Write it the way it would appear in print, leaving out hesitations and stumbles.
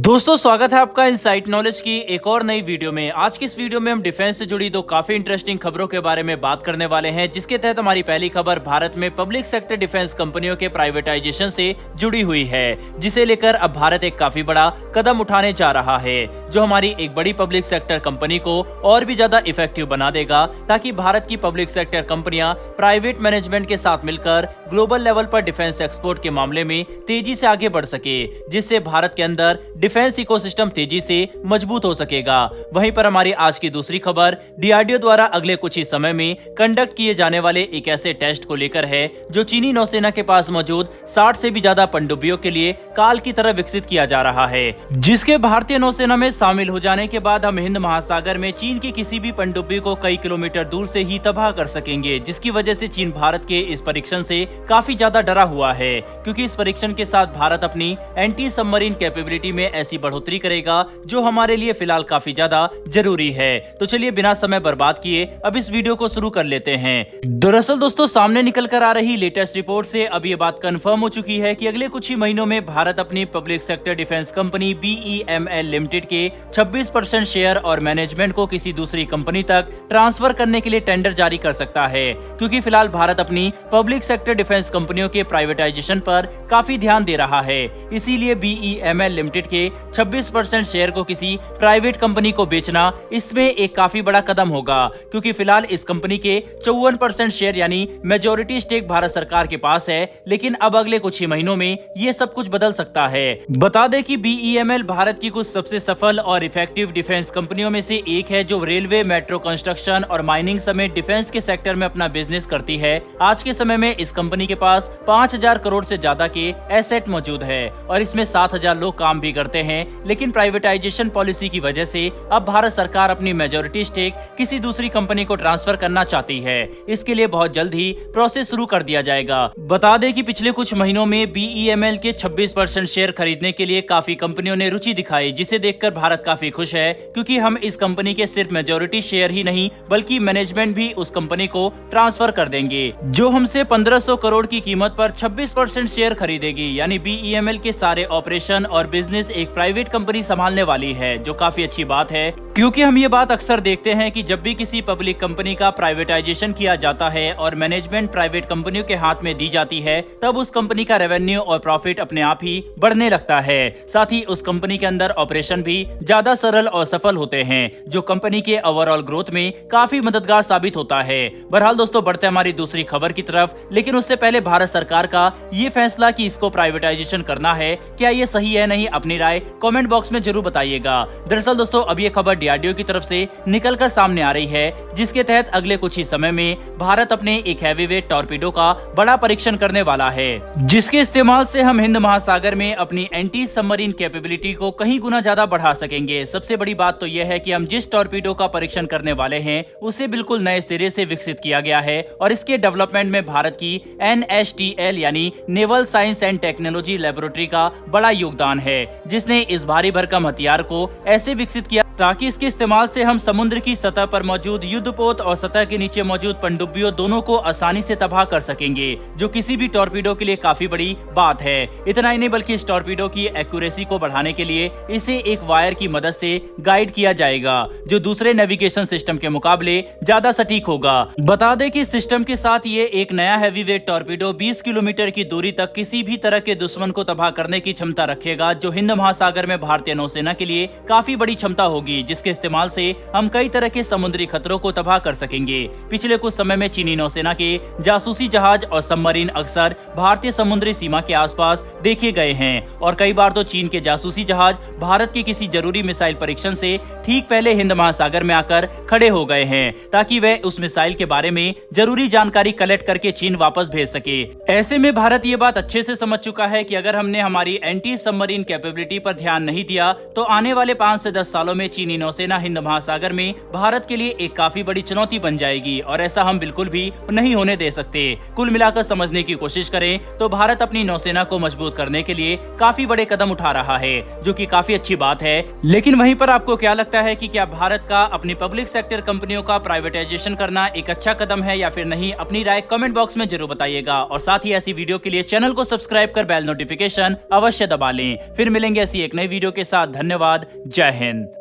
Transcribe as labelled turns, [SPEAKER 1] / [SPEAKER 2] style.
[SPEAKER 1] दोस्तों स्वागत है आपका इनसाइट नॉलेज की एक और नई वीडियो में। आज की इस वीडियो में हम डिफेंस से जुड़ी दो काफी इंटरेस्टिंग खबरों के बारे में बात करने वाले हैं, जिसके तहत हमारी पहली खबर भारत में पब्लिक सेक्टर डिफेंस कंपनियों के प्राइवेटाइजेशन से जुड़ी हुई है, जिसे लेकर अब भारत एक काफी बड़ा कदम उठाने जा रहा है, जो हमारी एक बड़ी पब्लिक सेक्टर कंपनी को और भी ज्यादा इफेक्टिव बना देगा, ताकि भारत की पब्लिक सेक्टर कंपनियां प्राइवेट मैनेजमेंट के साथ मिलकर ग्लोबल लेवल पर डिफेंस एक्सपोर्ट के मामले में तेजी से आगे बढ़ सके, जिससे भारत के अंदर डिफेंस इकोसिस्टम तेजी से मजबूत हो सकेगा। वहीं पर हमारी आज की दूसरी खबर डीआरडीओ द्वारा अगले कुछ ही समय में कंडक्ट किए जाने वाले एक ऐसे टेस्ट को लेकर है, जो चीनी नौसेना के पास मौजूद 60 से भी ज्यादा पनडुब्बियों के लिए काल की तरह विकसित किया जा रहा है, जिसके भारतीय नौसेना में शामिल हो जाने के बाद हम हिंद महासागर में चीन की किसी भी पनडुब्बी को कई किलोमीटर दूर से ही तबाह कर सकेंगे, जिसकी वजह से चीन भारत के इस परीक्षण से काफी ज्यादा डरा हुआ है, क्योंकि इस परीक्षण के साथ भारत अपनी एंटी सबमरीन कैपेबिलिटी में ऐसी बढ़ोतरी करेगा जो हमारे लिए फिलहाल काफी ज्यादा जरूरी है। तो चलिए बिना समय बर्बाद किए अब इस वीडियो को शुरू कर लेते हैं। दरअसल दोस्तों, सामने निकल कर आ रही लेटेस्ट रिपोर्ट से अब ये बात कंफर्म हो चुकी है कि अगले कुछ ही महीनों में भारत अपनी public sector defence company BEML limited के 26% शेयर और मैनेजमेंट को किसी दूसरी कंपनी तक ट्रांसफर करने के लिए टेंडर जारी कर सकता है, क्योंकि फिलहाल भारत अपनी पब्लिक सेक्टर डिफेंस कंपनियों के प्राइवेटाइजेशन पर काफी ध्यान दे रहा है। इसीलिए BEML लिमिटेड के 26% शेयर को किसी प्राइवेट कंपनी को बेचना इसमें एक काफी बड़ा कदम होगा, क्योंकि फिलहाल इस कंपनी के 54% शेयर यानी मेजॉरिटी स्टेक भारत सरकार के पास है, लेकिन अब अगले कुछ ही महीनों में ये सब कुछ बदल सकता है। बता दें कि BEML भारत की कुछ सबसे सफल और इफेक्टिव डिफेंस कंपनियों में से एक है, जो रेलवे, मेट्रो कंस्ट्रक्शन और माइनिंग समेत डिफेंस के सेक्टर में अपना बिजनेस करती है। आज के समय में इस कंपनी के पास 5000 करोड़ से ज्यादा के एसेट मौजूद है और इसमें 7000 लोग काम भी करते हैं, लेकिन प्राइवेटाइजेशन पॉलिसी की वजह से अब भारत सरकार अपनी मेजॉरिटी स्टेक किसी दूसरी कंपनी को ट्रांसफर करना चाहती है। इसके लिए बहुत जल्द ही प्रोसेस शुरू कर दिया जाएगा। बता दें कि पिछले कुछ महीनों में BEML के 26% शेयर खरीदने के लिए काफी कंपनियों ने रुचि दिखाई, जिसे देखकर भारत काफी खुश है, क्योंकि हम इस कंपनी के सिर्फ मेजॉरिटी शेयर ही नहीं बल्कि मैनेजमेंट भी उस कंपनी को ट्रांसफर कर देंगे, जो हमसे 1500 करोड़ की कीमत पर 26% शेयर खरीदेगी। यानी BEML के सारे ऑपरेशन और बिजनेस एक प्राइवेट कंपनी संभालने वाली है, जो काफी अच्छी बात है, क्योंकि हम ये बात अक्सर देखते हैं कि जब भी किसी पब्लिक कंपनी का प्राइवेटाइजेशन किया जाता है और मैनेजमेंट प्राइवेट कंपनियों के हाथ में दी जाती है, तब उस कंपनी का रेवेन्यू और प्रॉफिट अपने आप ही बढ़ने लगता है। साथ ही उस कंपनी के अंदर ऑपरेशन भी ज्यादा सरल और सफल होते हैं, जो कंपनी के ओवरऑल ग्रोथ में काफी मददगार साबित होता है। बहरहाल दोस्तों, बढ़ते हमारी दूसरी खबर की तरफ, लेकिन उससे पहले भारत सरकार का ये फैसला कि इसको प्राइवेटाइजेशन करना है, क्या ये सही है नहीं, अपनी राय कमेंट बॉक्स में जरूर बताइएगा। दरअसल दोस्तों, अब ये खबर डीआरडीओ की तरफ से निकलकर सामने आ रही है, जिसके तहत अगले कुछ ही समय में भारत अपने एक हैवीवेट टॉर्पीडो का बड़ा परीक्षण करने वाला है, जिसके इस्तेमाल से हम हिंद महासागर में अपनी एंटी सबमरीन कैपेबिलिटी को कहीं गुना ज्यादा बढ़ा सकेंगे। सबसे बड़ी बात तो यह है कि हम जिस टॉर्पीडो का परीक्षण करने वाले हैं, उसे बिल्कुल नए सिरे से विकसित किया गया है और इसके डेवलपमेंट में भारत की NSTL यानी naval science and technology laboratory का बड़ा योगदान है, जिसने इस भारी भरकम हथियार को ऐसे विकसित किया ताकि इसके इस्तेमाल से हम समुद्र की सतह पर मौजूद युद्धपोत और सतह के नीचे मौजूद पनडुब्बियों दोनों को आसानी से तबाह कर सकेंगे, जो किसी भी टॉर्पीडो के लिए काफी बड़ी बात है। इतना ही नहीं, बल्कि इस टॉर्पीडो की एक्यूरेसी को बढ़ाने के लिए इसे एक वायर की मदद से गाइड किया जाएगा, जो दूसरे नेविगेशन सिस्टम के मुकाबले ज्यादा सटीक होगा। बता दें कि सिस्टम के साथ ये एक नया हैवीवेट टॉर्पीडो 20 किलोमीटर की दूरी तक किसी भी तरह के दुश्मन को तबाह करने की क्षमता रखेगा, जो हिंद महासागर में भारतीय नौसेना के लिए काफी बड़ी क्षमता होगी, जिसके इस्तेमाल से हम कई तरह के समुद्री खतरों को तबाह कर सकेंगे। पिछले कुछ समय में चीनी नौसेना के जासूसी जहाज और सबमरीन अक्सर भारतीय समुद्री सीमा के आसपास देखे गए हैं, और कई बार तो चीन के जासूसी जहाज भारत के किसी जरूरी मिसाइल परीक्षण से ठीक पहले हिंद महासागर में आकर खड़े हो गए हैं, ताकि वह उस मिसाइल के बारे में जरूरी जानकारी कलेक्ट करके चीन वापस भेज सके। ऐसे में भारत ये बात अच्छे से समझ चुका है कि अगर हमने हमारी एंटी सबमरीन कैपेबिलिटी पर ध्यान नहीं दिया, तो आने वाले 5 से 10 सालों में चीनी नौसेना हिंद महासागर में भारत के लिए एक काफी बड़ी चुनौती बन जाएगी और ऐसा हम बिल्कुल भी नहीं होने दे सकते। कुल मिलाकर समझने की कोशिश करें तो भारत अपनी नौसेना को मजबूत करने के लिए काफी बड़े कदम उठा रहा है, जो कि काफी अच्छी बात है। लेकिन वहीं पर आपको क्या लगता है कि क्या भारत का अपनी पब्लिक सेक्टर कंपनियों का प्राइवेटाइजेशन करना एक अच्छा कदम है या फिर नहीं? अपनी राय कमेंट बॉक्स में जरूर बताइएगा और साथ ही ऐसी वीडियो के लिए चैनल को सब्सक्राइब कर बेल नोटिफिकेशन अवश्य दबा लें। फिर मिलेंगे ऐसी एक नई वीडियो के साथ। धन्यवाद। जय हिंद।